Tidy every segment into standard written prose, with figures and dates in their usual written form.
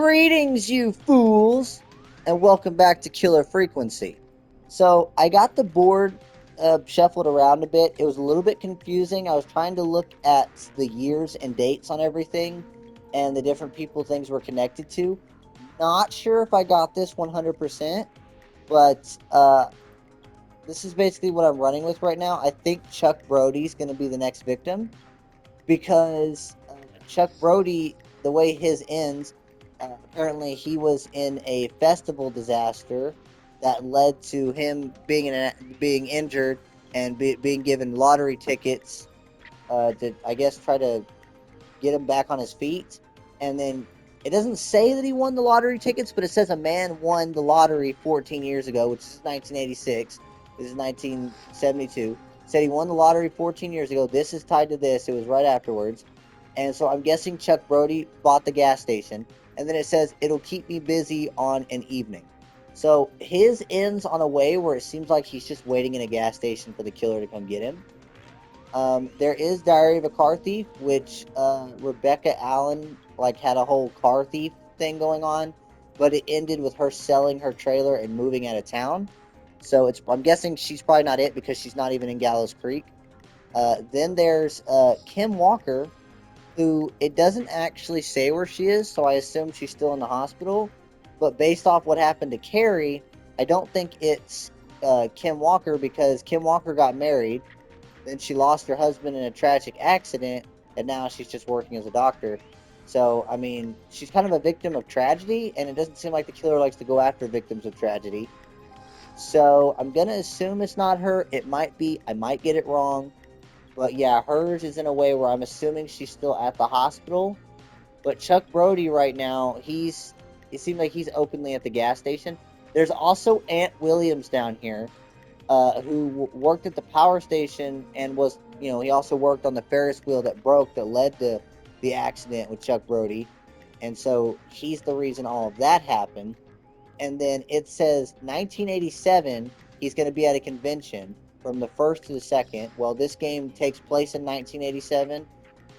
Greetings, you fools, and welcome back to Killer Frequency. So, I got the board shuffled around a bit. It was a little bit confusing. I was trying to look at the years and dates on everything and the different people things were connected to. Not sure if I got this 100%, but this is basically what I'm running with right now. I think Chuck Brody's going to be the next victim because Chuck Brody, the way his ends, apparently he was in a festival disaster that led to him being injured and being given lottery tickets to, I guess, try to get him back on his feet. And then it doesn't say that he won the lottery tickets, but it says a man won the lottery 14 years ago, which is 1986. This is 1972. Said he won the lottery 14 years ago. This is tied to this. It was right afterwards. And so I'm guessing Chuck Brody bought the gas station. And then it says it'll keep me busy on an evening. So his ends on a way where it seems like he's just waiting in a gas station for the killer to come get him. There is Diary of a Car Thief, which Rebecca Allen had a whole car thief thing going on, but it ended with her selling her trailer and moving out of town. So I'm guessing she's probably not it because she's not even in Gallows Creek. Then there's Kim Walker, who it doesn't actually say where she is, so I assume she's still in the hospital. But based off what happened to Carrie, I don't think it's Kim Walker because Kim Walker got married. Then she lost her husband in a tragic accident, and now she's just working as a doctor. So, I mean, she's kind of a victim of tragedy, and it doesn't seem like the killer likes to go after victims of tragedy. So, I'm going to assume it's not her. It might be. I might get it wrong. But yeah, hers is in a way where I'm assuming she's still at the hospital. But Chuck Brody right now, it seems like he's openly at the gas station. There's also Aunt Williams down here who worked at the power station and was, he also worked on the Ferris wheel that broke that led to the accident with Chuck Brody. And so he's the reason all of that happened. And then it says 1987, he's going to be at a convention from the 1st to the 2nd. Well, this game takes place in 1987.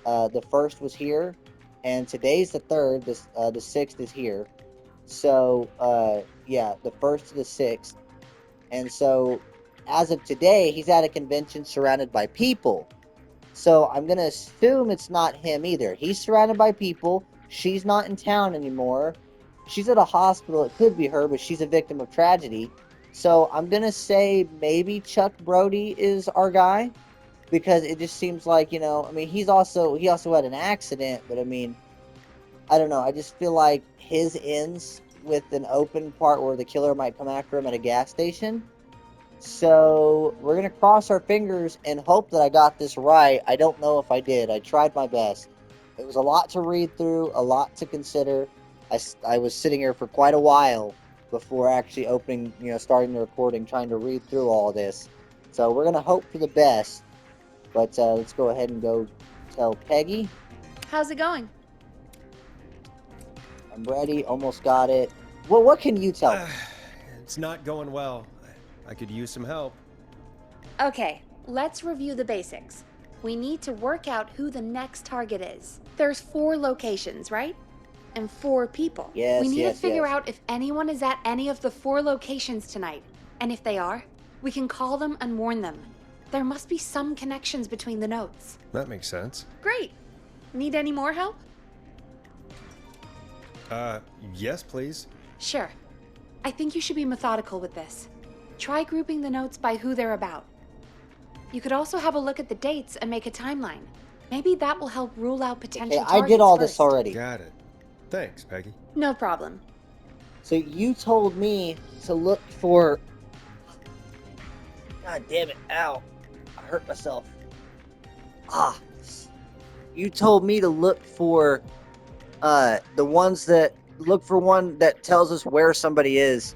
The 1st was here, and today's the 3rd. The 6th is here. So, yeah, the 1st to the 6th. And so, as of today, he's at a convention surrounded by people. So, I'm going to assume it's not him either. He's surrounded by people. She's not in town anymore. She's at a hospital. It could be her, but she's a victim of tragedy. So, I'm going to say maybe Chuck Brody is our guy. Because it just seems like, I mean, he also had an accident, but I mean, I don't know. I just feel like his ends with an open part where the killer might come after him at a gas station. So we're going to cross our fingers and hope that I got this right. I don't know if I did. I tried my best. It was a lot to read through, a lot to consider. I was sitting here for quite a while before actually starting the recording, trying to read through all of this. So we're going to hope for the best. But let's go ahead and go tell Peggy. How's it going? I'm ready. Almost got it. Well, what can you tell me? It's not going well. I could use some help. Okay, let's review the basics. We need to work out who the next target is. There's 4 locations, right? And 4 people. Yes, we need yes, to figure yes. out if anyone is at any of the 4 locations tonight. And if they are, we can call them and warn them. There must be some connections between the notes. That makes sense. Great. Need any more help? Yes, please. Sure. I think you should be methodical with this. Try grouping the notes by who they're about. You could also have a look at the dates and make a timeline. Maybe that will help rule out potential targets I did all first. this already. Got it. Thanks, Peggy. No problem. So you told me to look for... God damn it. Ow. I hurt myself. You told me to look for look for one that tells us where somebody is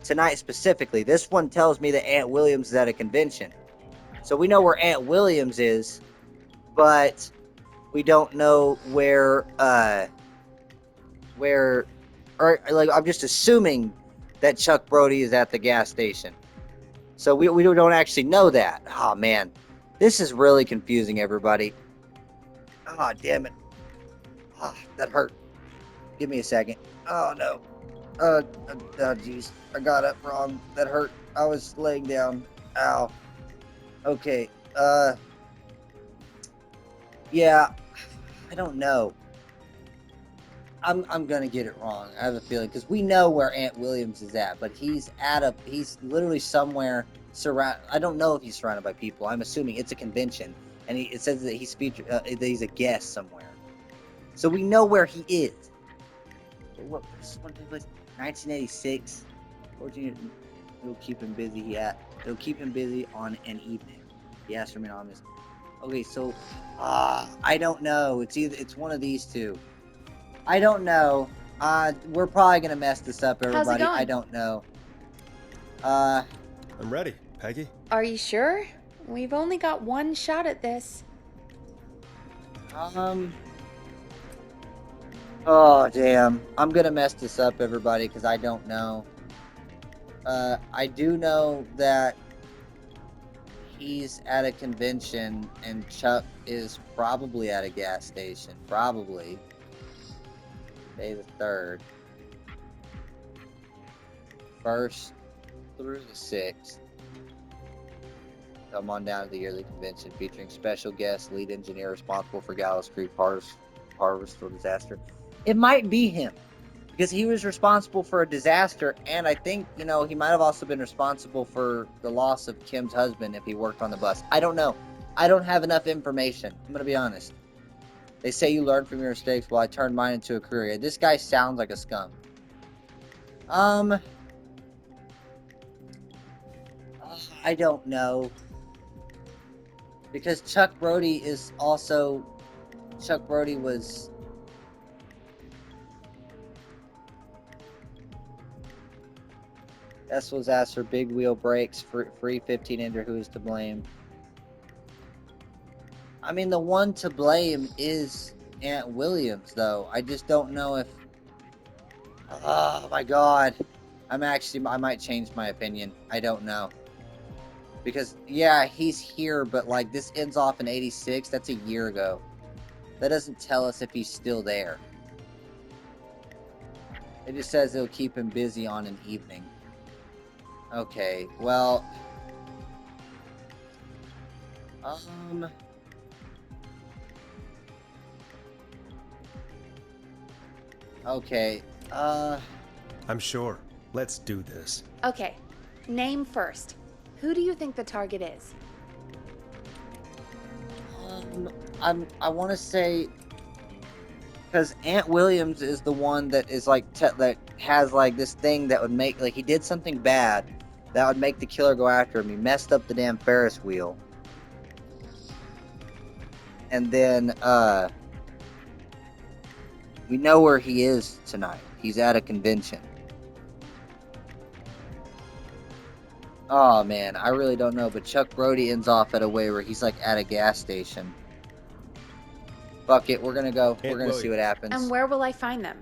tonight specifically. This one tells me that Aunt Williams is at a convention. So we know where Aunt Williams is, but we don't know where I'm just assuming that Chuck Brody is at the gas station. So we don't actually know that. Oh man. This is really confusing, everybody. Oh damn it. That hurt. Give me a second. Oh no. Jeez. I got up wrong. That hurt. I was laying down. Ow. Okay. Yeah. I don't know. I'm gonna get it wrong. I have a feeling because we know where Aunt Williams is at, but he's literally somewhere surround. I don't know if he's surrounded by people. I'm assuming it's a convention, and it says that that he's a guest somewhere. So we know where he is. But what? What was 1986? 14. It'll keep him busy. It'll keep him busy on an evening. Yes, remain honest. Okay, so I don't know. It's one of these two. I don't know. We're probably gonna mess this up, How's it everybody. I going? don't know. Uh, I'm ready, Peggy. Are you sure? We've only got one shot at this. um. Oh damn! I'm gonna mess this up, everybody, because I don't know. I do know that he's at a convention and Chuck is probably at a gas station. Probably. Day the 3rd. 1st through the 6th. Come on down to the yearly convention featuring special guest, lead engineer responsible for Gallows Creek harvest disaster. It might be him because he was responsible for a disaster, and I think he might have also been responsible for the loss of Kim's husband if he worked on the bus. I don't know. I don't have enough information. I'm gonna be honest. They say you learn from your mistakes. Well, I turned mine into a career. This guy sounds like a scum. I don't know. Because Chuck Brody was was asked for big wheel brakes, free 15 ender, who is to blame? I mean, the one to blame is Aunt Williams, though. I just don't know if... Oh, my God. I might change my opinion. I don't know. Because, yeah, he's here, but, like, this ends off in 86. That's a year ago. That doesn't tell us if he's still there. It just says it'll keep him busy on an evening. Okay, well... Okay, I'm sure. Let's do this. Okay, name first. Who do you think the target is? I want to say... Because Aunt Williams is the one that is, like, that has, like, this thing that would make... Like, he did something bad that would make the killer go after him. He messed up the damn Ferris wheel. And then, we know where he is tonight. He's at a convention. Oh, man, I really don't know. But Chuck Brody ends off at a way where he's, like, at a gas station. Fuck it, we're gonna go. We're gonna see what happens. And where will I find them?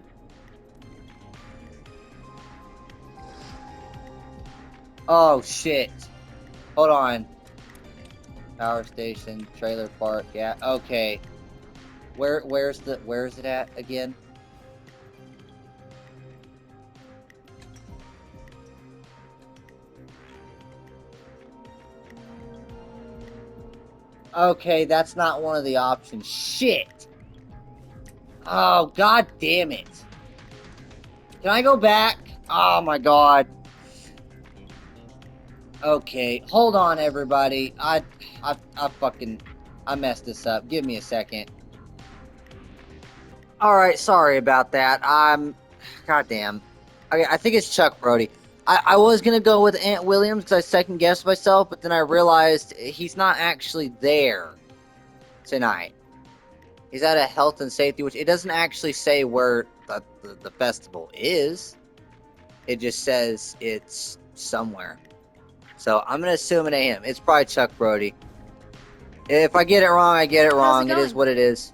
Oh, shit. Hold on. Power station, trailer park, yeah, okay. Where's it at again? Okay, that's not one of the options. Shit! Oh, god damn it. Can I go back? Oh my god. Okay, hold on everybody. I messed this up. Give me a second. Alright, sorry about that. Goddamn. I think it's Chuck Brody. I was gonna go with Aunt Williams because I second guessed myself, but then I realized he's not actually there tonight. He's at a health and safety, which it doesn't actually say where the festival is. It just says it's somewhere. So I'm gonna assume it ain't him. It's probably Chuck Brody. If I get it wrong, I get it wrong. It is what it is.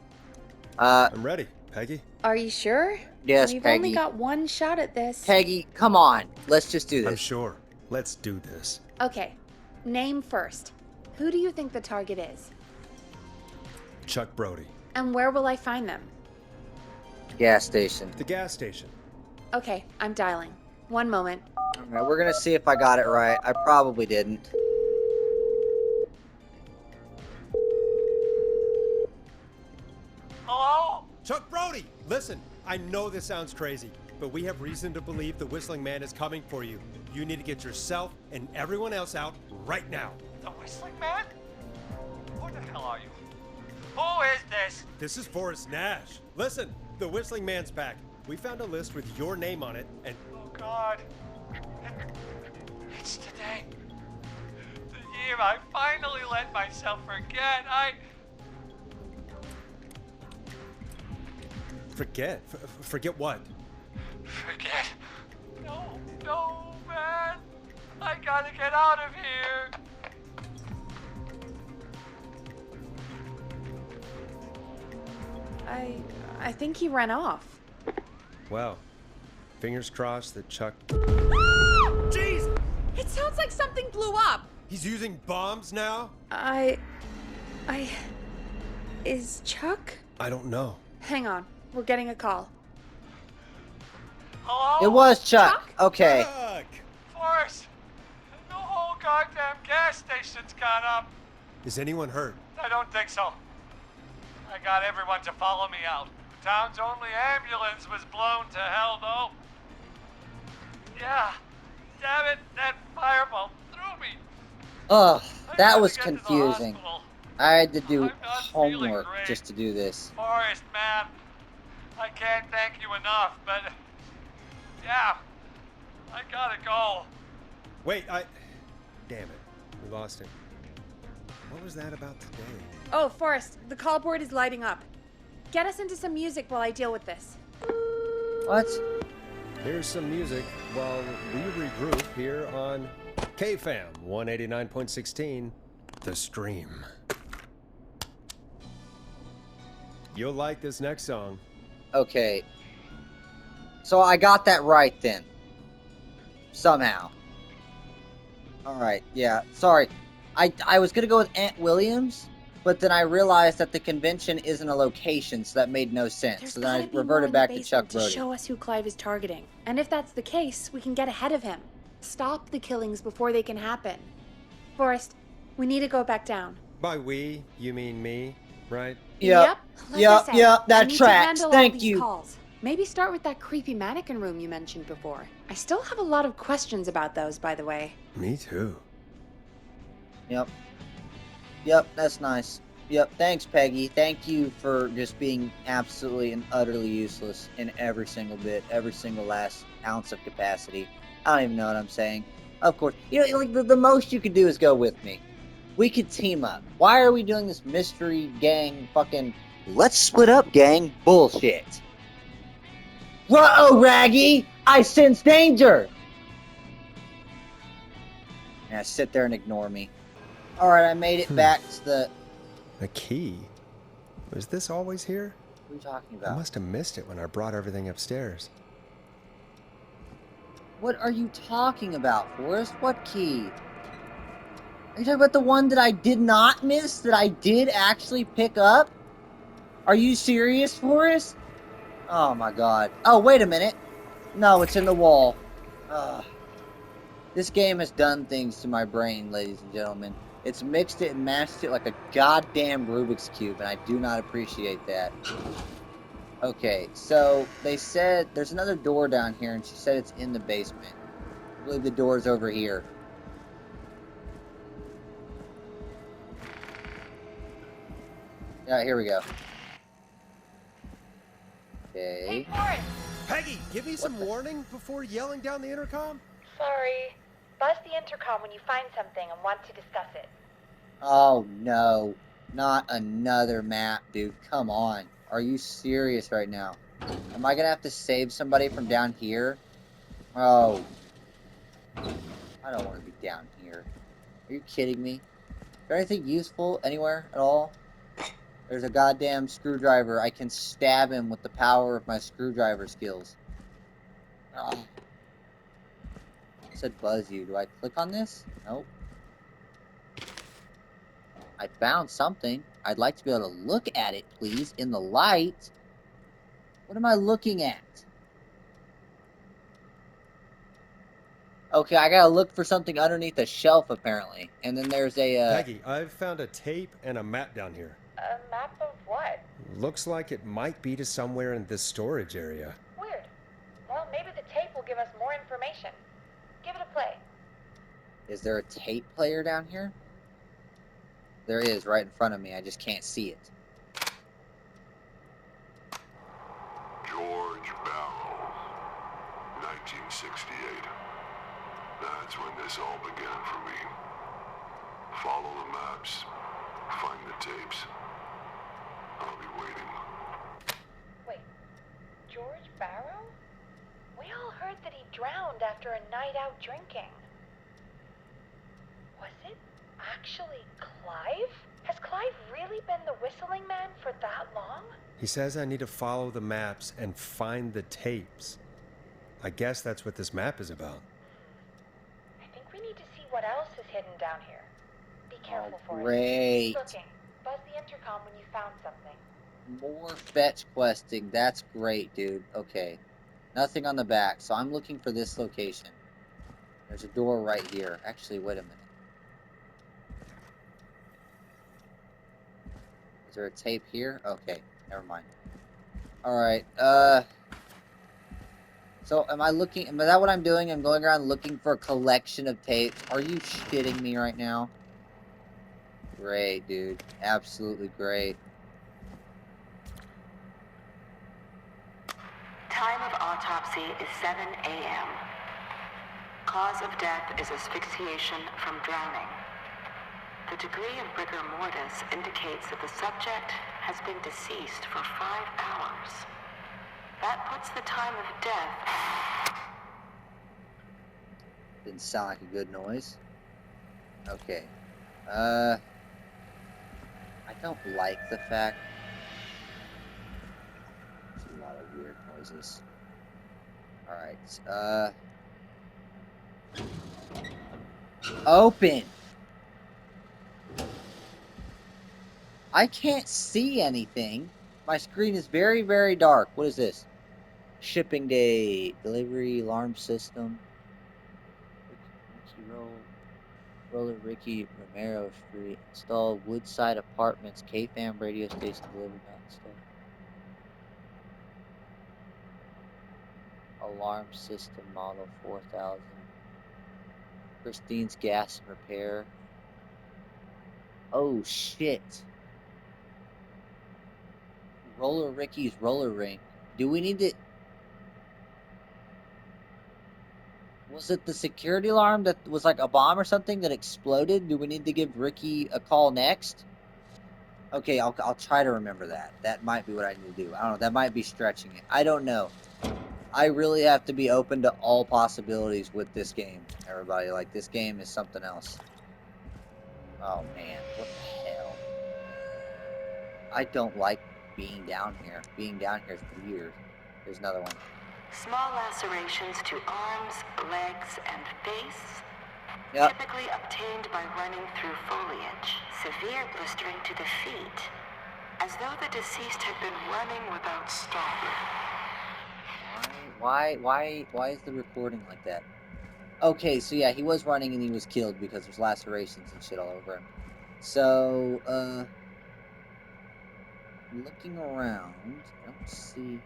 I'm ready, Peggy. Are you sure? Yes, We've Peggy. only got one shot at this. Peggy, come on. Let's just do this. I'm sure. Let's do this. Okay, name first. Who do you think the target is? Chuck Brody. And where will I find them? Gas station. The gas station. Okay, I'm dialing. One moment. Alright, we're gonna see if I got it right. I probably didn't. Hello? Chuck Brody! Listen, I know this sounds crazy, but we have reason to believe the Whistling Man is coming for you. You need to get yourself and everyone else out right now. The Whistling Man? Who the hell are you? Who is this? This is Forrest Nash. Listen, the Whistling Man's back. We found a list with your name on it, and Oh, God. It's today. The year I finally let myself forget. forget what? Forget. No, man. I gotta get out of here. I think he ran off. Well, fingers crossed that Chuck... Jeez! It sounds like something blew up! He's using bombs now? Is Chuck? I don't know. Hang on, we're getting a call. Hello? It was Chuck. Chuck? Okay. Chuck! Forrest. The whole goddamn gas station's gone up. Is anyone hurt? I don't think so. I got everyone to follow me out. The town's only ambulance was blown to hell, though. Yeah. Damn it, that fireball threw me. Ugh, I that gotta was get to the confusing. hospital. I had to do I'm not feeling homework great. just to do this. Forrest, man. I can't thank you enough, but... Yeah. I gotta go. Wait, Damn it. We lost him. What was that about today? Oh, Forrest, the call board is lighting up. Get us into some music while I deal with this. What? Here's some music while we regroup here on KFAM 189.16, The Stream. You'll like this next song. Okay. So I got that right then. Somehow. Alright, yeah. Sorry. I was gonna go with Aunt Williams, but then I realized that the convention isn't a location, so that made no sense. There's So then I gotta be more reverted in the back to Chuck basement to Brody. show us who Clive is targeting. And if that's the case, we can get ahead of him. Stop the killings before they can happen. Forrest, we need to go back down. By we, you mean me, right? Yep. Like Yep, I said, yep, that I need tracks. To handle all Thank these you. Calls. Maybe start with that creepy mannequin room you mentioned before. I still have a lot of questions about those, by the way. Me too. Yep. Yep, that's nice. Yep, thanks, Peggy. Thank you for just being absolutely and utterly useless in every single bit, every single last ounce of capacity. I don't even know what I'm saying. Of course. You know, like, the most you could do is go with me. We could team up. Why are we doing this mystery gang fucking let's split up gang bullshit? Whoa, Raggy! I sense danger! Yeah, sit there and ignore me. Alright, I made it back to the... A key? Was this always here? What are you talking I about? must have missed it when I brought everything upstairs. What are you talking about, Forrest? What key? Are you talking about the one that I did not miss? That I did actually pick up? Are you serious, Forrest? Oh my god. Oh, wait a minute. No, it's in the wall. Ugh. This game has done things to my brain, ladies and gentlemen. It's mixed it and mashed it like a goddamn Rubik's Cube, and I do not appreciate that. Okay, so they said there's another door down here, and she said it's in the basement. I believe the door's over here. Yeah, here we go. Okay. Hey, Forrest. Peggy, give me some warning before yelling down the intercom? Sorry. Buzz the intercom when you find something and want to discuss it. Oh no, not another map, dude. Come on. Are you serious right now? Am I gonna have to save somebody from down here? Oh. I don't want to be down here. Are you kidding me? Is there anything useful anywhere at all? There's a goddamn screwdriver. I can stab him with the power of my screwdriver skills. Oh. It said buzz you. Do I click on this? Nope. I found something. I'd like to be able to look at it, please, in the light. What am I looking at? Okay, I gotta look for something underneath a shelf, apparently. And then there's Peggy, I've found a tape and a map down here. A map of what? Looks like it might be to somewhere in this storage area. Weird. Well, maybe the tape will give us more information. Give it a play. Is there a tape player down here? There is, right in front of me. I just can't see it. George Barrow, 1968. That's when this all began for me. Follow the maps, find the tapes. I'll be waiting. Wait, George Barrow? We all heard that he drowned after a night out drinking. Was it actually Clive? Has Clive really been the whistling man for that long? He says I need to follow the maps and find the tapes. I guess that's what this map is about. I think we need to see what else is hidden down here. Be careful for it. Great. Keep looking. Buzz the intercom when you found something. More fetch questing. That's great, dude. Okay. Nothing on the back, so I'm looking for this location. There's a door right here. Actually, wait a minute. Is there a tape here? Okay, never mind. Alright, so am I looking, is that what I'm doing? I'm going around looking for a collection of tapes. Are you shitting me right now? Great, dude. Absolutely great. Time of autopsy is 7 a.m. Cause of death is asphyxiation from drowning. The degree of rigor mortis indicates that the subject has been deceased for 5 hours. That puts the time of death... Didn't sound like a good noise. Okay. I don't like the fact... There's a lot of weird noises. Alright, open! I can't see anything. My screen is very, very dark. What is this? Shipping date, delivery, alarm system. Roller Ricky Romero Street. Install Woodside Apartments. K-Fam radio station delivered not installed. Alarm system model 4000. Christine's gas and repair. Oh shit. Roller Ricky's roller rink. Do we need to... Was it the security alarm that was like a bomb or something that exploded? Do we need to give Ricky a call next? Okay, I'll try to remember that. That might be what I need to do. I don't know. That might be stretching it. I don't know. I really have to be open to all possibilities with this game, everybody. Like, this game is something else. Oh, man. What the hell? I don't like being down here. Being down here is weird. There's another one. Small lacerations to arms, legs, and face. Yep. Typically obtained by running through foliage. Severe blistering to the feet. As though the deceased had been running without stopping. Why is the recording like that? Okay, so yeah, he was running and he was killed because there's lacerations and shit all over him. So, looking around, I don't see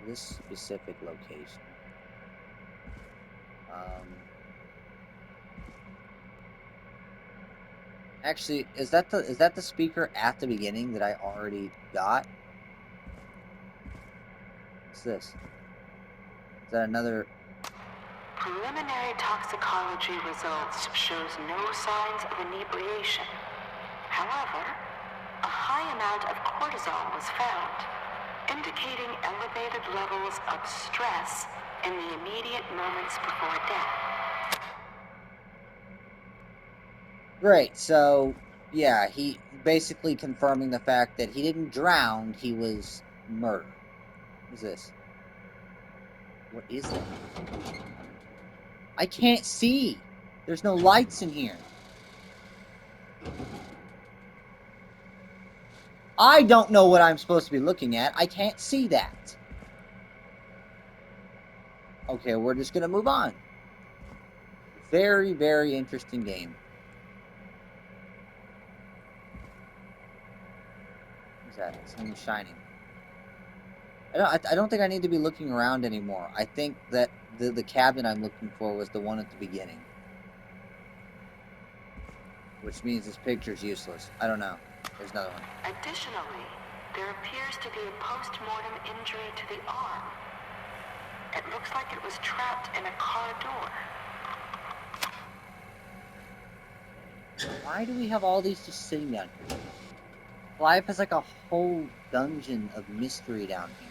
this specific location. Actually, is that the speaker at the beginning that I already got? What's this? Is that another? Preliminary toxicology results shows no signs of inebriation. However, a high amount of cortisol was found, indicating elevated levels of stress in the immediate moments before death. Great, so, yeah, he basically confirming the fact that he didn't drown, he was murdered. What is this? What is that? I can't see! There's no lights in here. I don't know what I'm supposed to be looking at. I can't see that. Okay, we're just gonna move on. Very, very interesting game. What's that? Something shining. I don't think I need to be looking around anymore. I think that the cabinet I'm looking for was the one at the beginning. Which means this picture's useless. I don't know. There's another one. Additionally, there appears to be a post-mortem injury to the arm. It looks like it was trapped in a car door. Why do we have all these just sitting down here? Clive has like a whole dungeon of mystery down here.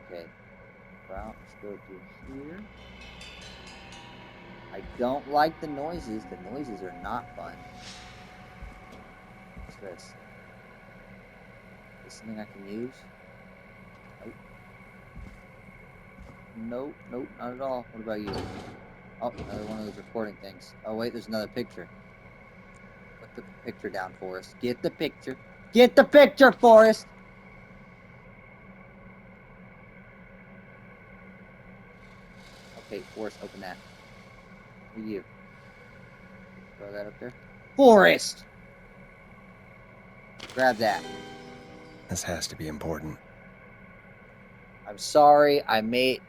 Okay. Well, let's go through here. I don't like the noises. The noises are not fun. What's this? Is this something I can use? Nope. Nope, not at all. What about you? Oh, another one of those recording things. Oh, wait, there's another picture. Put the picture down, Forrest. Get the picture. Get the picture, Forrest! Okay, Forrest, open that. Who are you? Throw that up there. Forrest! Grab that. This has to be important. I'm sorry I made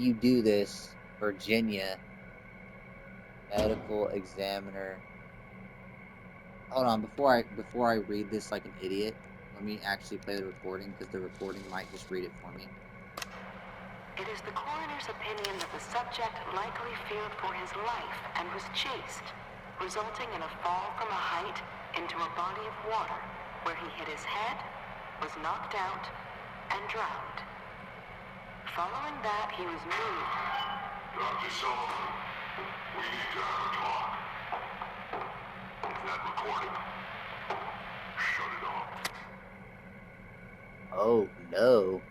you do this, Virginia. Medical examiner. Hold on, before I read this like an idiot, let me actually play the recording because the recording might just read it for me. It is the coroner's opinion that the subject likely feared for his life and was chased, resulting in a fall from a height into a body of water, where he hit his head, was knocked out, and drowned. Following that, he was moved. Dr. Sullivan, we need to have a talk. That recording. Shut it off. Oh no.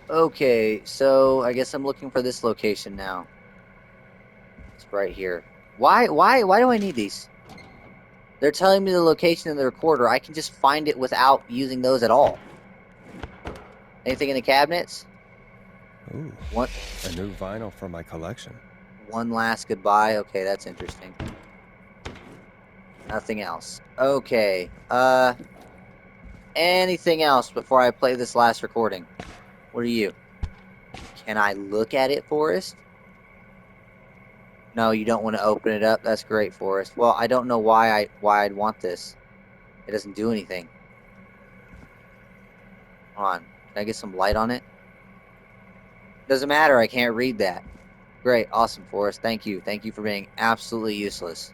Okay, so I guess I'm looking for this location now. It's right here. Why do I need these? They're telling me the location of the recorder. I can just find it without using those at all. Anything in the cabinets? Ooh, What? a new vinyl for my collection. One last goodbye. Okay, that's interesting. Nothing else. Okay. Anything else before I play this last recording? What are you? Can I look at it, Forrest? No, you don't want to open it up. That's great, Forrest. Well, I don't know why I'd want this. It doesn't do anything. Hold on. Can I get some light on it? Doesn't matter. I can't read that. Great. Awesome, Forrest. Thank you. Thank you for being absolutely useless.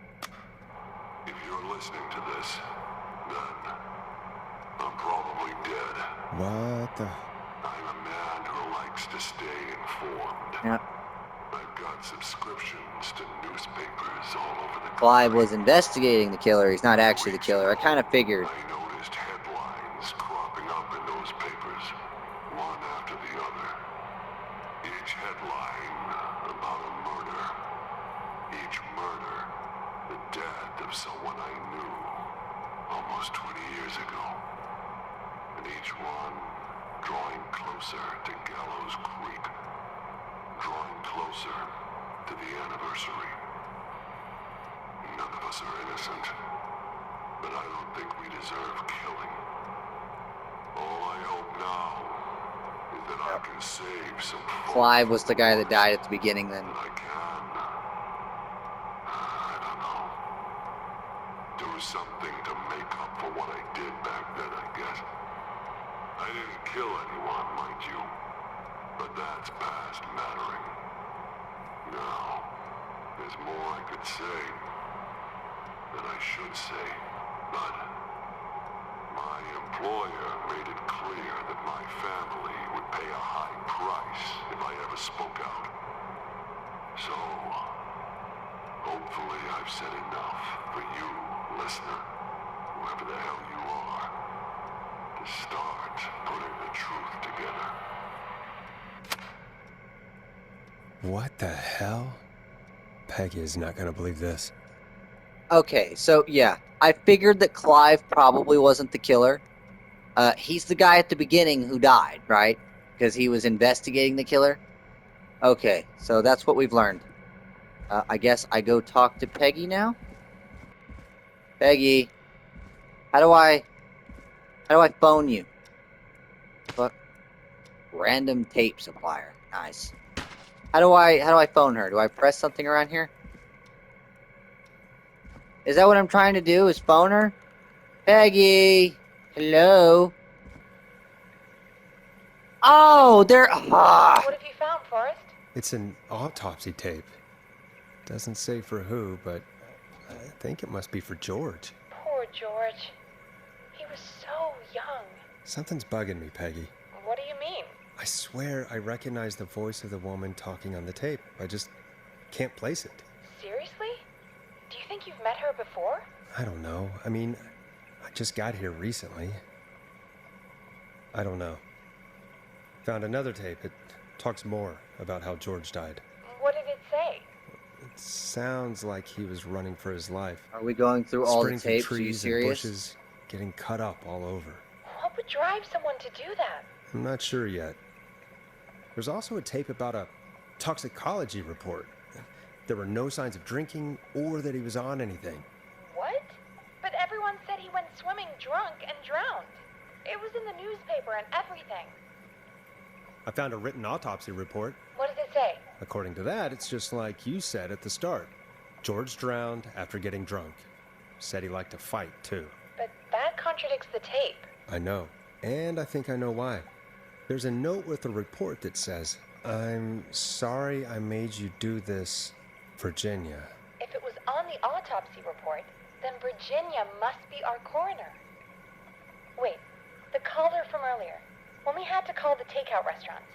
If you're listening to this, then I'm probably dead. What the? I'm a man who likes to stay informed. Yep. I've got subscriptions to newspapers all over the country. Clive was investigating the killer. He's not actually the killer. I kind of figured. I noticed headlines cropping up in those papers, one after the other. Each headline about a murder. Each murder, the death of someone I knew almost 20 years ago. And each one drawing closer to Gallows Creek. Drawing closer to the anniversary. None of us are innocent, but I don't think we deserve killing. All I hope now is that I can save some folk. Clive was the guy that died at the beginning then. That I can. I don't know. Do something to make up for what I did back then, I guess. I didn't kill anyone, mind you, but that's past mattering. Now, there's more I could say, that I should say, but my employer made it clear that my family would pay a high price if I ever spoke out. So, hopefully I've said enough for you, listener, whoever the hell you are, to start putting the truth together. What the hell? Peggy is not gonna believe this. Okay, so yeah, I figured that Clive probably wasn't the killer. He's the guy at the beginning who died, right? Because he was investigating the killer. Okay, so that's what we've learned. I guess I go talk to Peggy now. Peggy, how do I phone you? What? Random tape supplier. Nice. How do I phone her? Do I press something around here? Is that what I'm trying to do? Is phone her? Peggy, hello. Oh, there. What have you found, Forrest? It's an autopsy tape. Doesn't say for who, but I think it must be for George. Poor George. He was so young. Something's bugging me, Peggy. What do you mean? I swear I recognize the voice of the woman talking on the tape. I just can't place it. Seriously? Do you think you've met her before? I don't know. I mean, I just got here recently. I don't know. Found another tape. It talks more about how George died. What did it say? It sounds like he was running for his life. Are we going through all the Sprinting through tapes? Are you trees and serious? bushes, getting cut up all over. What would drive someone to do that? I'm not sure yet. There's also a tape about a toxicology report. There were no signs of drinking or that he was on anything. What? But everyone said he went swimming drunk and drowned. It was in the newspaper and everything. I found a written autopsy report. What does it say? According to that, it's just like you said at the start. George drowned after getting drunk. Said he liked to fight, too. But that contradicts the tape. I know. And I think I know why. There's a note with the report that says, "I'm sorry I made you do this, Virginia." If it was on the autopsy report, then Virginia must be our coroner. Wait, the caller from earlier, when we had to call the takeout restaurants,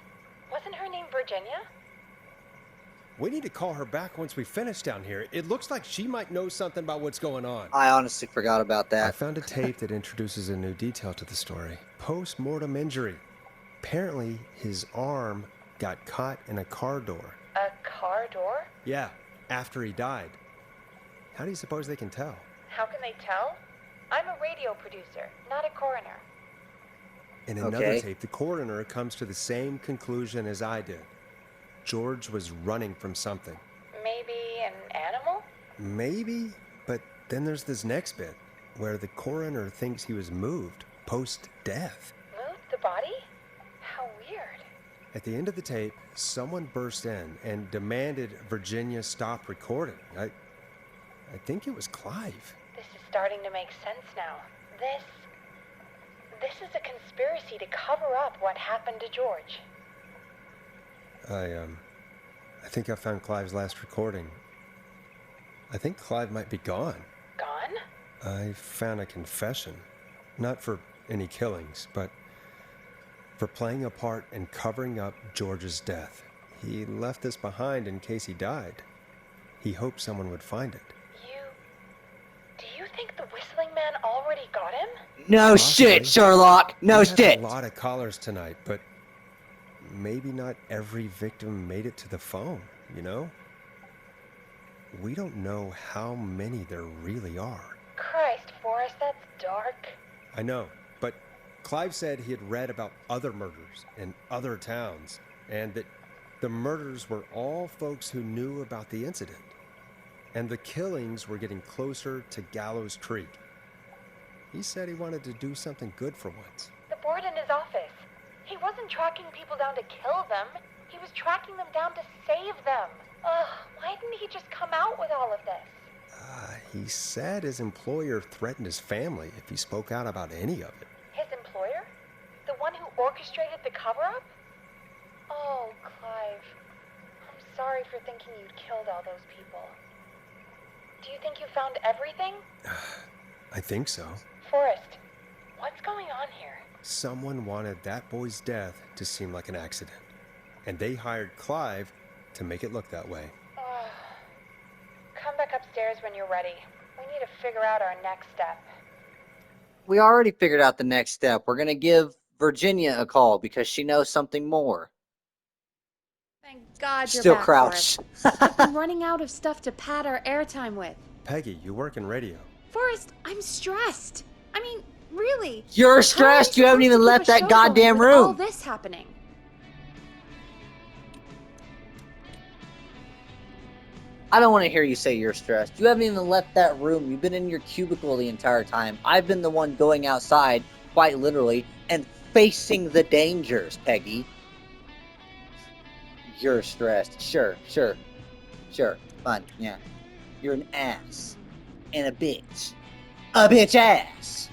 wasn't her name Virginia? We need to call her back once we finish down here. It looks like she might know something about what's going on. I honestly forgot about I that. found a tape that introduces a new detail to the story. Post-mortem injury. Apparently, his arm got caught in a car door. A car door? Yeah, after he died. How do you suppose they can tell? How can they tell? I'm a radio producer, not a coroner. In another Okay. tape, the coroner comes to the same conclusion as I did. George was running from something. Maybe an animal? Maybe, but then there's this next bit where the coroner thinks he was moved post-death. Moved the body? How weird. At the end of the tape, someone burst in and demanded Virginia stop recording. I think it was Clive. This is starting to make sense now. This is a conspiracy to cover up what happened to George. I think I found Clive's last recording. I think Clive might be gone. Gone? I found a confession. Not for any killings, but for playing a part in covering up George's death. He left this behind in case he died. He hoped someone would find it. Do you think the Whistling Man already got him? No Possibly. shit, Sherlock. No We had shit. a lot of callers tonight, but maybe not every victim made it to the phone, you know? We don't know how many there really are. Christ, Forrest, that's dark. I know, but Clive said he had read about other murders in other towns, and that the murders were all folks who knew about the incident. And the killings were getting closer to Gallows Creek. He said he wanted to do something good for once. The board in his office. He wasn't tracking people down to kill them. He was tracking them down to save them. Ugh, why didn't he just come out with all of this? He said his employer threatened his family if he spoke out about any of it. His employer? The one who orchestrated the cover-up? Oh, Clive. I'm sorry for thinking you'd killed all those people. Do you think you found everything? I think so. Forrest, what's going on here? Someone wanted that boy's death to seem like an accident. And they hired Clive to make it look that way. Come back upstairs when you're ready. We need to figure out our next step. We already figured out the next step. We're gonna give Virginia a call because she knows something more. Thank God you're Still back, crouched. Forrest. I've been running out of stuff to pad our airtime with. Peggy, you work in radio. Forrest, I'm stressed. I mean, really. You're How am I stressed. You haven't supposed to even keep left a that show goddamn going with all room. this happening? I don't want to hear you say you're stressed. You haven't even left that room. You've been in your cubicle the entire time. I've been the one going outside, quite literally, and facing the dangers, Peggy. You're stressed. Sure. Fine, yeah. You're an ass. And a bitch. A bitch ass!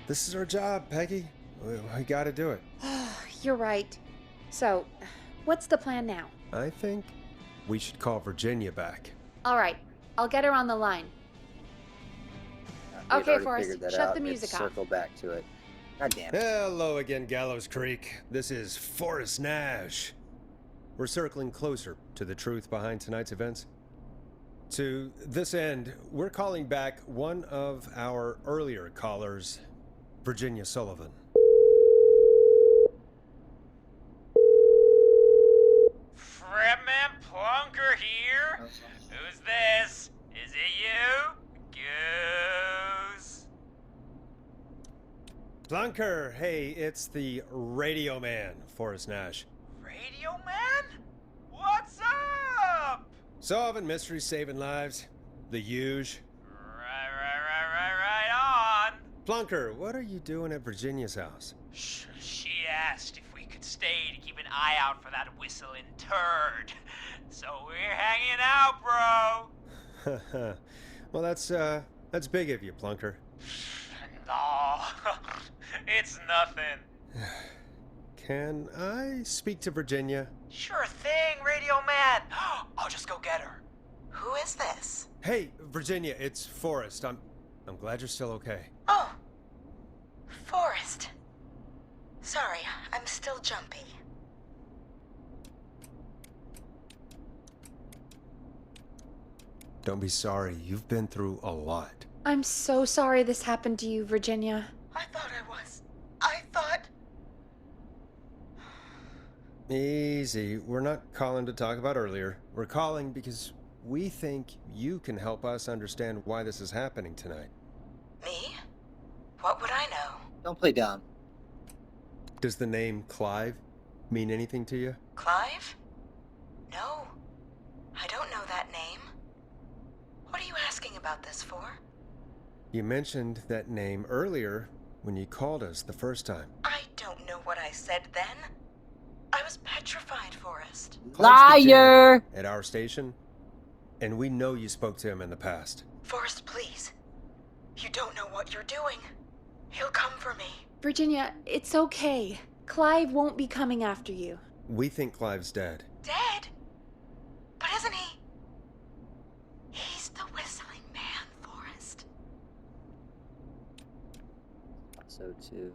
This is our job, Peggy. We gotta do it. You're right. So, what's the plan now? I think we should call Virginia back. All right, I'll get her on the line. We had Okay, already Forrest, figured that shut out. the We had music to off. circle back to it. God damn it. Hello again, Gallows Creek. This is Forrest Nash. We're circling closer to the truth behind tonight's events. To this end, we're calling back one of our earlier callers, Virginia Sullivan. Fredman Plunker here? Who's this? Is it you? Goose? Plunker, hey, it's the Radio Man, Forrest Nash. Radio Man? What's up? Solving mysteries, saving lives. The huge. Right on. Plunker, what are you doing at Virginia's house? She asked if we could stay to keep an eye out for that whistling turd. So we're hanging out, bro. Well, that's big of you, Plunker. No, it's nothing. Can I speak to Virginia? Sure thing, Radio Man. I'll just go get her. Who is this? Hey, Virginia, it's Forrest. I'm glad you're still okay. Oh, Forrest. Sorry, I'm still jumpy. Don't be sorry. You've been through a lot. I'm so sorry this happened to you, Virginia. I thought I was. I thought... Easy. We're not calling to talk about earlier. We're calling because we think you can help us understand why this is happening tonight. Me? What would I know? Don't play dumb. Does the name Clive mean anything to you? Clive? No. I don't know that name. What are you asking about this for? You mentioned that name earlier when you called us the first time. I don't know what I said then. I was petrified, Forrest. Clive's the Liar! janitor at our station, and we know you spoke to him in the past. Forrest, please. You don't know what you're doing. He'll come for me. Virginia, it's okay. Clive won't be coming after you. We think Clive's dead. Dead? But isn't he? He's the whistling man, Forrest. So too.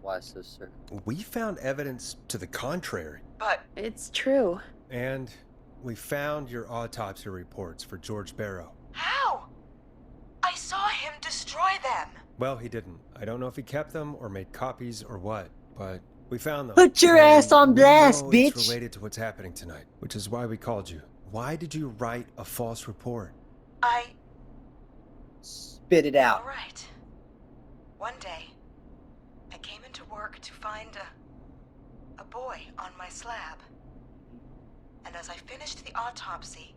Why so certain? We found evidence to the contrary. But It's true. And we found your autopsy reports for George Barrow. how? I saw him destroy them. Well, he didn't. I don't know if he kept them or made copies or what, but we found them. Put your ass on And we blast, know bitch! It's related to what's happening tonight, which is why we called you. Why did you write a false report? Spit it out. All right. One day, I came into work to find a boy on my slab. And as I finished the autopsy,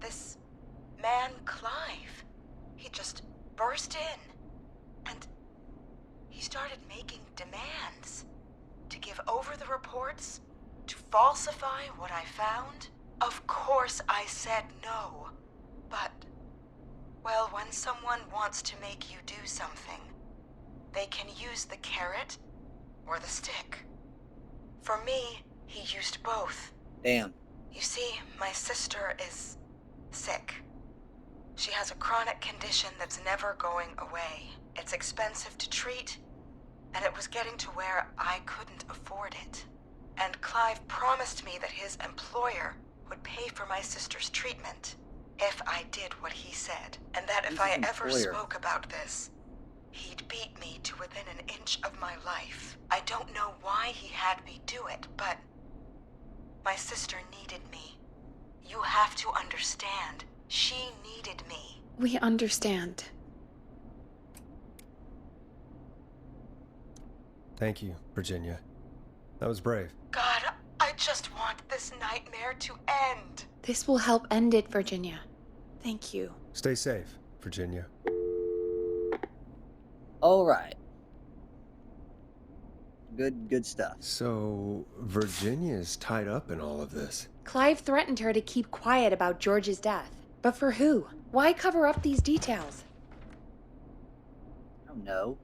this man, Clive, he just burst in. And he started making demands to give over the reports, to falsify what I found. Of course I said no. But, well, when someone wants to make you do something, they can use the carrot or the stick. For me, he used both. Damn. You see, my sister is sick. She has a chronic condition that's never going away. It's expensive to treat, and it was getting to where I couldn't afford it. And Clive promised me that his employer would pay for my sister's treatment if I did what he said, and that if I ever employer? spoke about this, he'd beat me to within an inch of my life. I don't know why he had me do it, but my sister needed me. You have to understand. She needed me. We understand. Thank you, Virginia. That was brave. God, I just want this nightmare to end. This will help end it, Virginia. Thank you. Stay safe, Virginia. All right. Good stuff. So, Virginia's tied up in all of this. Clive threatened her to keep quiet about George's death. But for who? Why cover up these details? I don't know.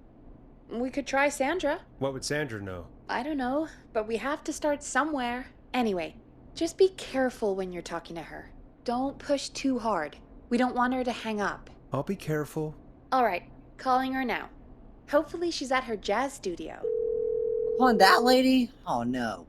We could try Sandra. What would Sandra know? I don't know, but we have to start somewhere. Anyway, just be careful when you're talking to her. Don't push too hard. We don't want her to hang up. I'll be careful. All right, calling her now. Hopefully she's at her jazz studio. On that lady? Oh no.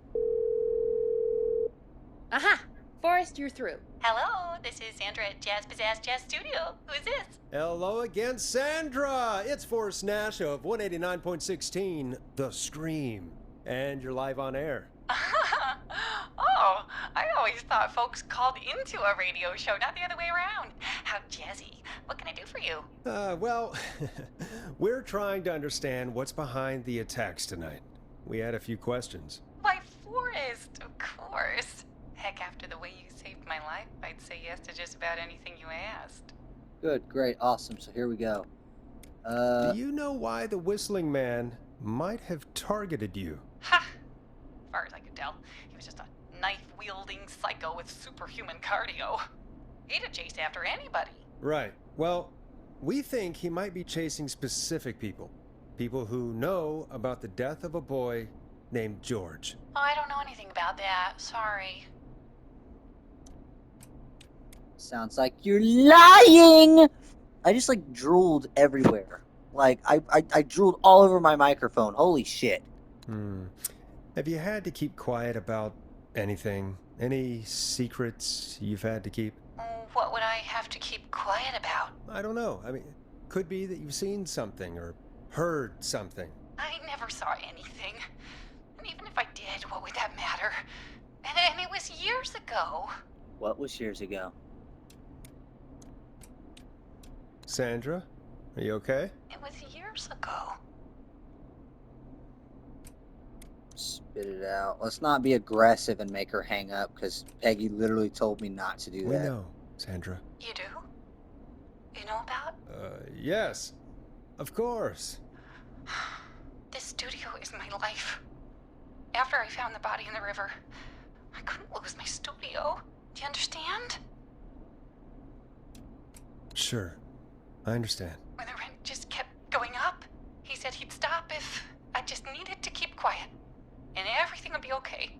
Aha! Forrest, you're through. Hello, this is Sandra at Jazz Pizzazz Jazz Studio. Who's this? Hello again, Sandra! It's Forrest Nash of 189.16, The Scream. And you're live on air. Oh, I always thought folks called into a radio show, not the other way around. How jazzy. What can I do for you? Well, we're trying to understand what's behind the attacks tonight. We had a few questions. Why, Forrest, of course. Heck, after the way you saved my life, I'd say yes to just about anything you asked. Good, great, awesome. So here we go. Do you know why the Whistling Man might have targeted you? Ha! As far as I could tell, he was just a knife-wielding psycho with superhuman cardio. He'd chase after anybody. Right. Well, we think he might be chasing specific people. People who know about the death of a boy named George. Oh, I don't know anything about that. Sorry. Sounds like you're lying! I just like drooled everywhere. Like I drooled all over my microphone. Holy shit. Have you had to keep quiet about anything? Any secrets you've had to keep? What would I have to keep quiet about? I don't know. I mean, could be that you've seen something or heard something. I never saw anything. And even if I did, what would that matter? And it was years ago. What was years ago? Sandra, are you okay? It was years ago. Spit it out. Let's not be aggressive and make her hang up, because Peggy literally told me not to do that. We know, Sandra. You do? You know about? Yes. Of course. This studio is my life. After I found the body in the river, I couldn't lose my studio. Do you understand? Sure. I understand. When the rent just kept going up, he said he'd stop if I just needed to keep quiet. And everything would be okay.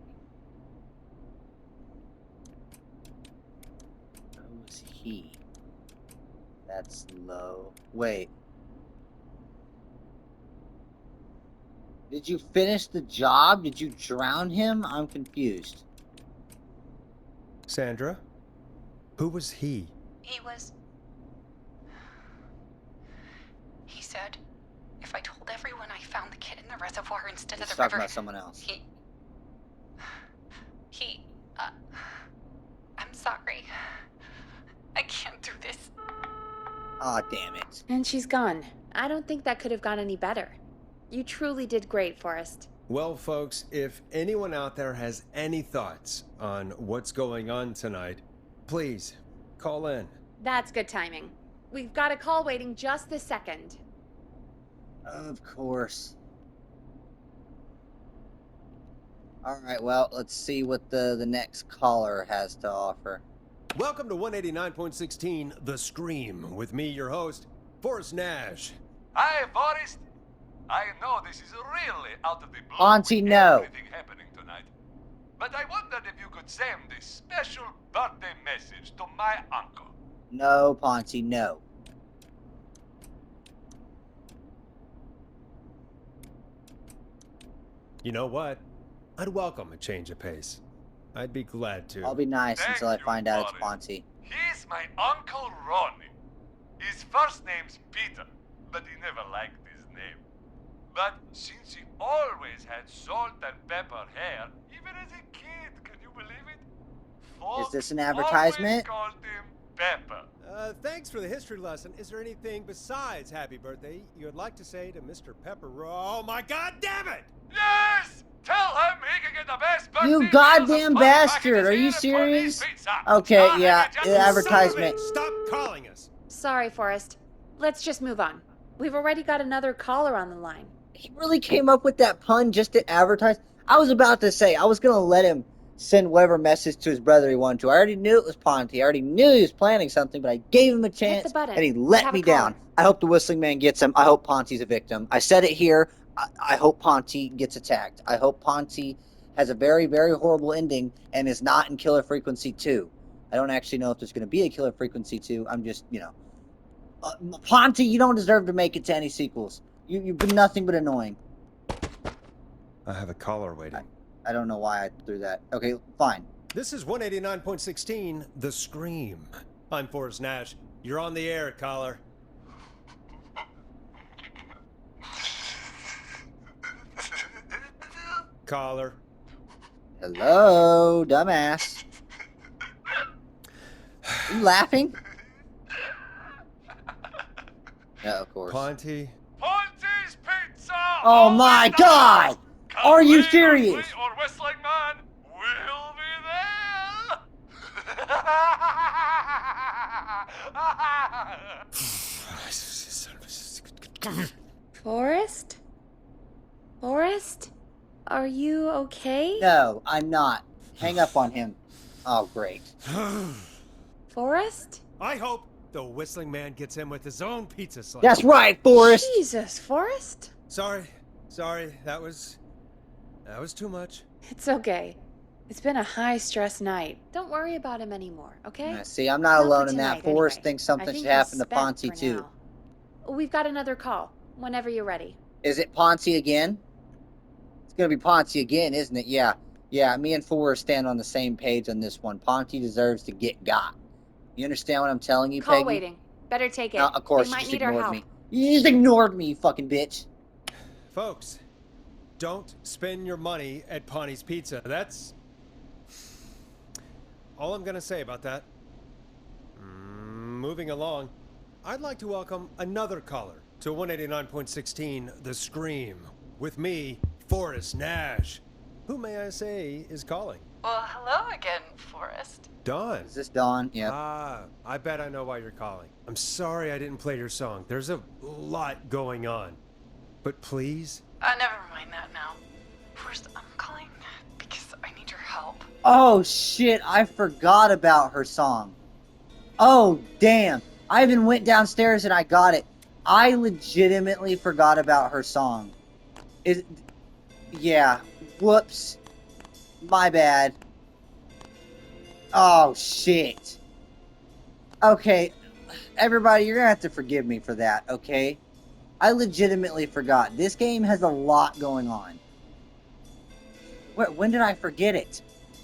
Who's he? That's low. Wait. Did you finish the job? Did you drown him? I'm confused. Sandra? Who was he? He said if I told everyone I found the kid in the reservoir instead of He's the talking river... about someone else. I'm sorry. I can't do this. Aw, damn it. And she's gone. I don't think that could have gone any better. You truly did great, Forrest. Well, folks, if anyone out there has any thoughts on what's going on tonight, please call in. That's good timing. We've got a call waiting just this second. Of course. Alright, well, let's see what the next caller has to offer. Welcome to 189.16 The Scream, with me, your host, Forrest Nash. Hi, Forrest. I know this is really out of the blue Auntie, with no. everything happening tonight. But I wondered if you could send this special birthday message to my uncle. No, Ponty, no. You know what? I'd welcome a change of pace. I'd be glad to. I'll be nice Thank until I you, find out it's Forrest. Ponty. He's my Uncle Ronnie. His first name's Peter, but he never liked his name. But since he always had salt and pepper hair, even as a kid, can you believe it? folk Is this an always advertisement? called him Pepper. Thanks for the history lesson. Is there anything besides happy birthday you would like to say to Mr. Pepper? Oh my god damn it! Yes! Tell him he can get the best birthday You meals goddamn and party packages bastard! Are you here at Pony's serious? Pizza. Okay, Start yeah, immediately. the Son of advertisement. a- Stop calling us. Sorry, Forrest. Let's just move on. We've already got another caller on the line. He really came up with that pun just to advertise. I was about to say, I was going to let him send whatever message to his brother he wanted to. I already knew it was Ponty. I already knew he was planning something, but I gave him a chance, button. and he We let have me a caller. down. I hope the Whistling Man gets him. I hope Ponty's a victim. I said it here. I hope Ponty gets attacked. I hope Ponty has a very, very horrible ending and is not in Killer Frequency 2. I don't actually know if there's going to be a Killer Frequency 2. I'm just, Ponty, you don't deserve to make it to any sequels. You've been nothing but annoying. I have a caller waiting. I don't know why I threw that. Okay, fine. This is 189.16, The Scream. I'm Forrest Nash. You're on the air, caller. Caller. Hello, dumbass. Are you laughing? Yeah, of course. Ponty. Ponty's Pizza! Oh my God! Are you serious? Or Whistling Man will be there! Forrest? Forrest? Are you okay? No, I'm not. Hang up on him. Oh, great. Forrest? I hope the Whistling Man gets him with his own pizza slice. That's right, Forrest! Jesus, Forrest? Sorry. That was too much. It's okay. It's been a high-stress night. Don't worry about him anymore, okay? See, I'm not Not alone for in that. tonight, Forrest anyway. thinks I something think should he's happen to spent Ponty, for too. now. We've got another call, whenever you're ready. Is it Ponty again? It's gonna be Ponty again, isn't it? Yeah. Yeah, me and Forrest stand on the same page on this one. Ponty deserves to get got. You understand what I'm telling you, Call Peggy? waiting. Better take it. No, of course, They you might just need our ignored help. me. You just ignored me, you fucking bitch. Folks, don't spend your money at Ponty's Pizza. That's all I'm gonna say about that. Moving along, I'd like to welcome another caller to 189.16 The Scream. With me, Forrest Nash. Who may I say is calling? Well, hello again, Forrest. Dawn. Is this Dawn? Yeah. I bet I know why you're calling. I'm sorry I didn't play your song. There's a lot going on. But please? Never mind that now. Forrest, I'm calling because I need your help. Oh shit, I forgot about her song. Oh damn. I even went downstairs and I got it. I legitimately forgot about her song. Yeah. Whoops. My bad. Oh shit. Okay. Everybody, you're gonna have to forgive me for that, okay? I legitimately forgot. This game has a lot going on. When did I forget it?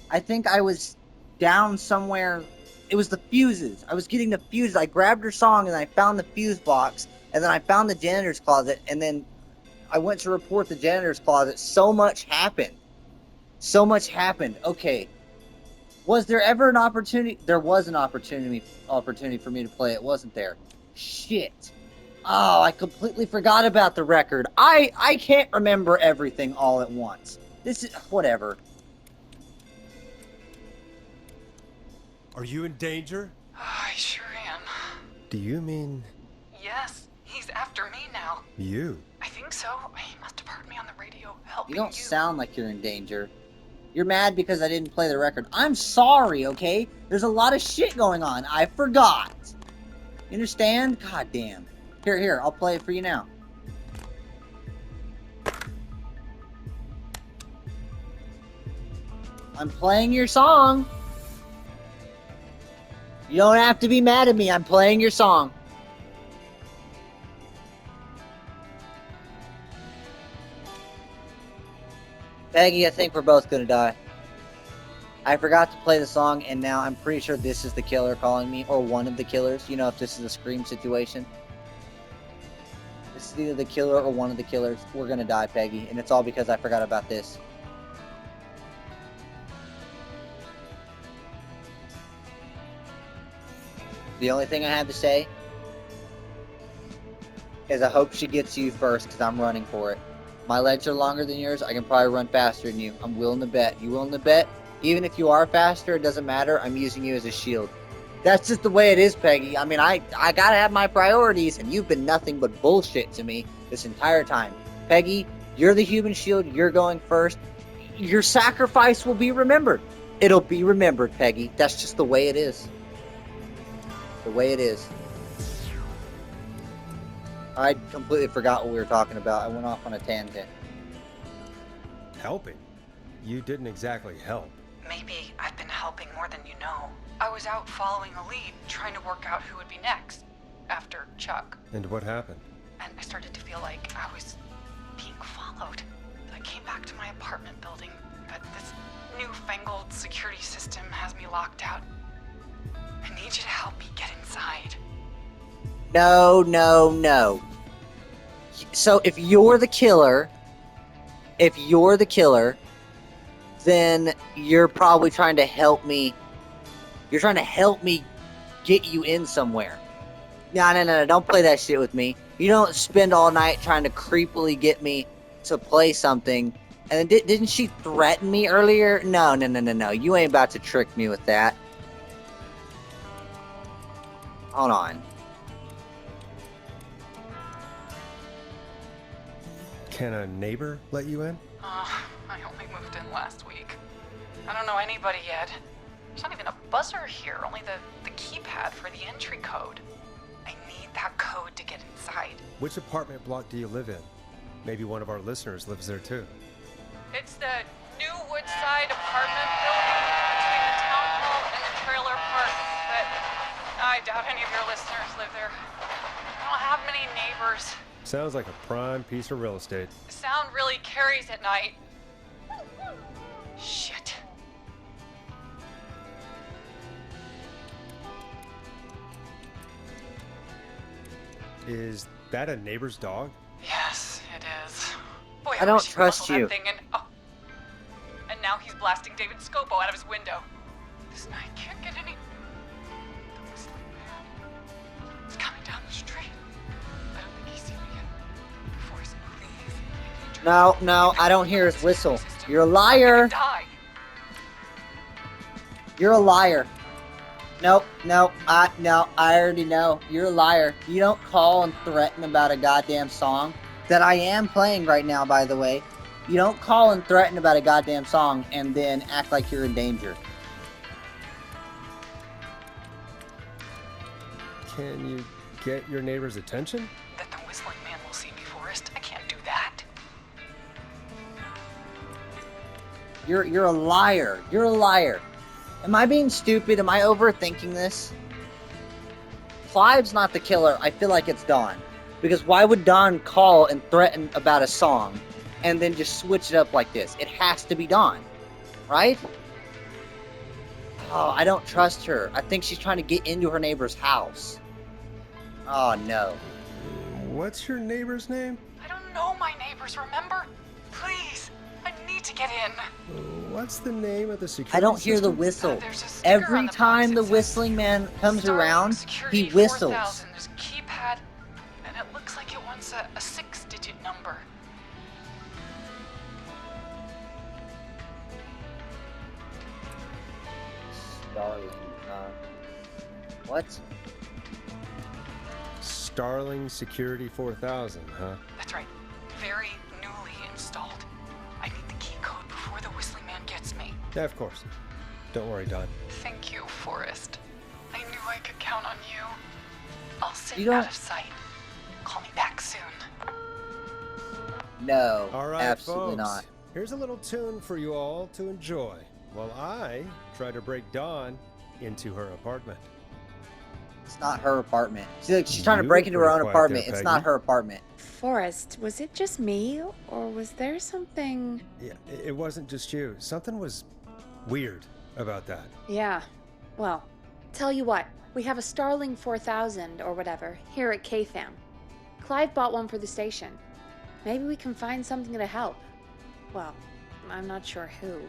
I think I was down somewhere. It was the fuses. I was getting the fuses. I grabbed her song and I found the fuse box. And then I found the janitor's closet. And then I went to report the janitor's closet. So much happened. So much happened. Okay. Was there ever an opportunity? There was an opportunity for me to play it, wasn't there? Shit. Oh, I completely forgot about the record. I can't remember everything all at once. This is whatever. Are you in danger? I sure am. Do you mean Yes, he's after me now. you? I think so. He must have heard me on the radio helping You don't sound like you're in danger. You're mad because I didn't play the record. I'm sorry, okay? There's a lot of shit going on. I forgot. You understand? God damn. Here, I'll play it for you now. I'm playing your song. You don't have to be mad at me. I'm playing your song. Peggy, I think we're both gonna die. I forgot to play the song, and now I'm pretty sure this is the killer calling me, or one of the killers. You know, if this is a Scream situation. This is either the killer or one of the killers. We're gonna die, Peggy, and it's all because I forgot about this. The only thing I have to say is I hope she gets you first because I'm running for it. My legs are longer than yours. I can probably run faster than you. I'm willing to bet. You willing to bet? Even if you are faster, it doesn't matter. I'm using you as a shield. That's just the way it is, Peggy. I mean, I gotta have my priorities, and you've been nothing but bullshit to me this entire time. Peggy, you're the human shield. You're going first. Your sacrifice will be remembered. It'll be remembered, Peggy. That's just the way it is. The way it is. I completely forgot what we were talking about. I went off on a tangent. Helping? You didn't exactly help. Maybe I've been helping more than you know. I was out following a lead, trying to work out who would be next, after Chuck. And what happened? And I started to feel like I was being followed. I came back to my apartment building, but this newfangled security system has me locked out. I need you to help me get inside. No, no, no. So if you're the killer, then you're probably trying to help me. You're trying to help me get you in somewhere. No. Don't play that shit with me. You don't spend all night trying to creepily get me to play something. And then didn't she threaten me earlier? No. You ain't about to trick me with that. Hold on. Can a neighbor let you in? I only moved in last week. I don't know anybody yet. There's not even a buzzer here, only the keypad for the entry code. I need that code to get inside. Which apartment block do you live in? Maybe one of our listeners lives there too. It's the new Woodside apartment building between the town hall and the trailer park, but I doubt any of your listeners live there. I don't have many neighbors. Sounds like a prime piece of real estate. The sound really carries at night. Shit. Is that a neighbor's dog? Yes, it is. Boy, I don't wish he'd trust muzzle that you. thing and now he's blasting David Scopo out of his window. This night can't get any. The whistling man. It's coming down the street. I don't think he's seen me yet. Forrest, please. I need your No, I don't hear his whistle. You're a liar. Die. You're a liar. Nope, I already know. You're a liar. You don't call and threaten about a goddamn song that I am playing right now, by the way. You don't call and threaten about a goddamn song and then act like you're in danger. Can you get your neighbor's attention? That the whistling man will see me, Forrest. I can't do that. You're a liar. You're a liar. Am I being stupid? Am I overthinking this? Clive's not the killer. I feel like it's Dawn. Because why would Dawn call and threaten about a song and then just switch it up like this? It has to be Dawn, right? Oh, I don't trust her. I think she's trying to get into her neighbor's house. Oh, no. What's your neighbor's name? I don't know my neighbors, remember? Please, I need to get in. What's the name of the security I don't hear the system? whistle. There's a sticker on Every the time box. the It says, whistling man comes Starling around, Security he whistles. 4000. There's a keypad, and it looks like it wants a 6-digit number. Starling, what? Starling Security 4000, huh? That's right. Very newly installed. I need the key code before the whistling man gets me. Yeah, of course. Don't worry, Don. Thank you, Forrest. I knew I could count on you. I'll sit You don't- out of sight. Call me back soon. No, All right, absolutely folks. not. Here's a little tune for you all to enjoy while I try to break Dawn into her apartment. It's not her apartment. She's trying to You break were into her pretty own quiet apartment. there, It's not Peggy. her apartment. Forrest, was it just me, or was there something... Yeah, it wasn't just you. Something was weird about that. Yeah, well, tell you what, we have a Starling 4000, or whatever, here at KFAM. Clive bought one for the station. Maybe we can find something to help. Well, I'm not sure who,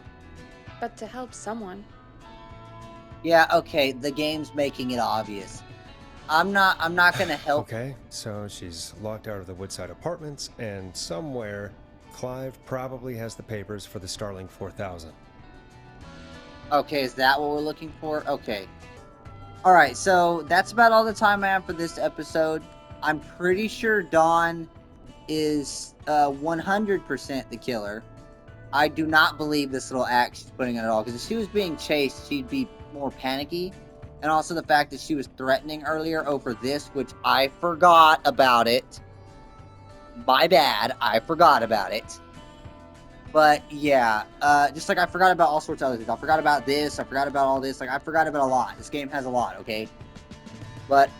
but to help someone. Yeah, okay, the game's making it obvious. I'm not gonna help. Okay, so she's locked out of the Woodside Apartments, and somewhere, Clive probably has the papers for the Starling 4000. Okay, is that what we're looking for? Okay. All right, so that's about all the time I have for this episode. I'm pretty sure Dawn is 100% the killer. I do not believe this little act she's putting in at all, because if she was being chased, she'd be more panicky. And also the fact that she was threatening earlier over this, which I forgot about it. My bad, I forgot about it. But yeah, just like I forgot about all sorts of other things. I forgot about this, I forgot about all this, like I forgot about a lot. This game has a lot, okay? But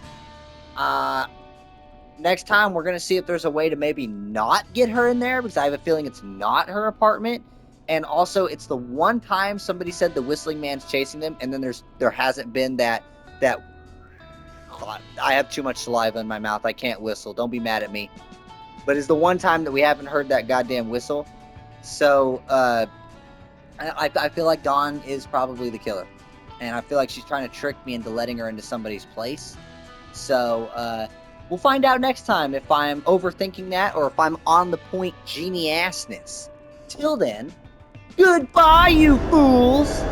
next time we're gonna see if there's a way to maybe not get her in there, because I have a feeling it's not her apartment. And also it's the one time somebody said the whistling man's chasing them, and then there hasn't been that I have too much saliva in my mouth, I can't whistle, don't be mad at me. But it's the one time that we haven't heard that goddamn whistle. So I feel like Dawn is probably the killer. And I feel like she's trying to trick me into letting her into somebody's place. So we'll find out next time if I'm overthinking that or if I'm on the point genius-ness. Till then, goodbye, you fools!